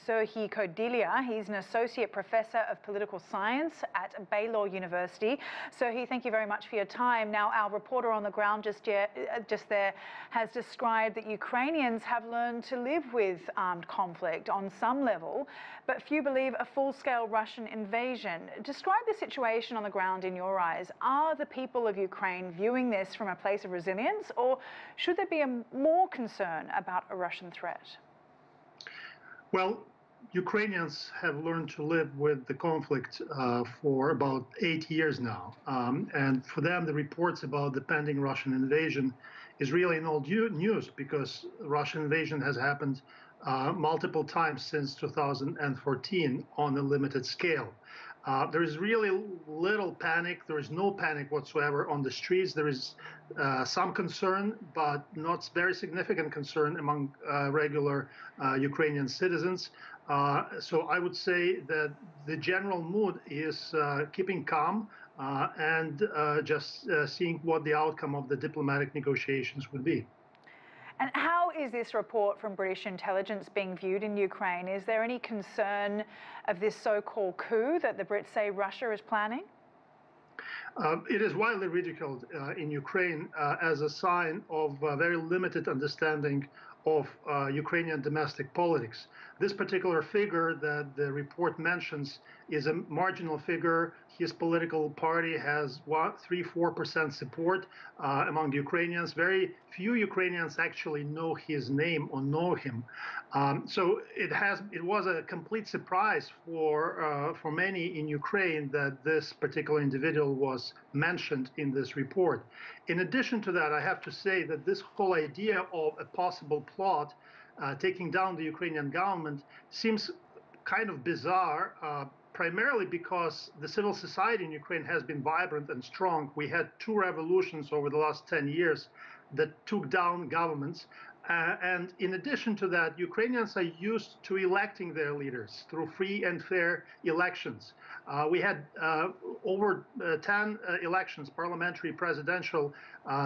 Sergiy Kudelia. He's an associate professor of political science at Baylor University. Sergiy, thank you very much for your time. Now, our reporter on the ground just there has described that Ukrainians have learned to live with armed conflict on some level, but few believe a full-scale Russian invasion. Describe the situation on the ground in your eyes. Are the people of Ukraine viewing this from a place of resilience, or should there be more concern about a Russian threat? Well, Ukrainians have learned to live with the conflict for about 8 years now. And for them, the reports about the pending Russian invasion is really an old news, because Russian invasion has happened multiple times since 2014 on a limited scale. There is really little panic. There is no panic whatsoever on the streets. There is some concern, but not very significant concern among regular Ukrainian citizens. So I would say that the general mood is keeping calm and just seeing what the outcome of the diplomatic negotiations would be. And how is this report from British intelligence being viewed in Ukraine? Is there any concern of this so-called coup that the Brits say Russia is planning? It is widely ridiculed in Ukraine as a sign of very limited understanding of Ukrainian domestic politics. This particular figure that the report mentions is a marginal figure. His political party has 3–4% support among Ukrainians. Very few Ukrainians actually know his name or know him. So it was a complete surprise for many in Ukraine that this particular individual was mentioned in this report. In addition to that, I have to say that this whole idea of a possible plot taking down the Ukrainian government seems kind of bizarre, primarily because the civil society in Ukraine has been vibrant and strong. We had 2 revolutions over the last 10 years that took down governments. And in addition to that, Ukrainians are used to electing their leaders through free and fair elections. We had over 10 elections, parliamentary, presidential,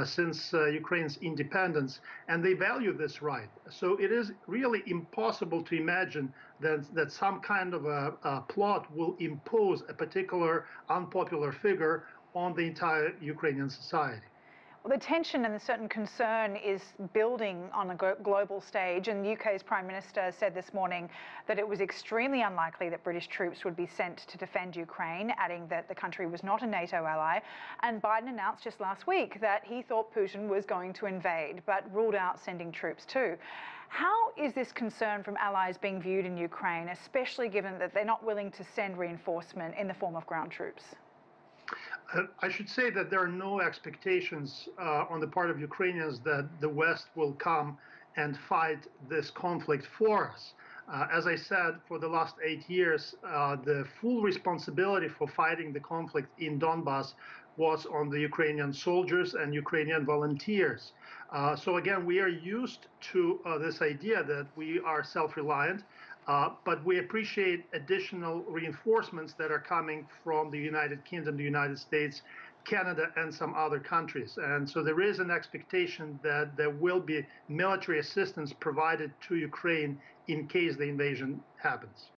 since Ukraine's independence, and they value this right. So it is really impossible to imagine that some kind of a plot will impose a particular unpopular figure on the entire Ukrainian society. Well, the tension and the certain concern is building on a global stage, and the UK's Prime Minister said this morning that it was extremely unlikely that British troops would be sent to defend Ukraine, adding that the country was not a NATO ally. And Biden announced just last week that he thought Putin was going to invade, but ruled out sending troops too. How is this concern from allies being viewed in Ukraine, especially given that they're not willing to send reinforcement in the form of ground troops? I should say that there are no expectations on the part of Ukrainians that the West will come and fight this conflict for us. As I said, for the last 8 years, the full responsibility for fighting the conflict in Donbass was on the Ukrainian soldiers and Ukrainian volunteers. So again, we are used to this idea that we are self-reliant, but we appreciate additional reinforcements that are coming from the United Kingdom, the United States, Canada, and some other countries. And so there is an expectation that there will be military assistance provided to Ukraine in case the invasion happens.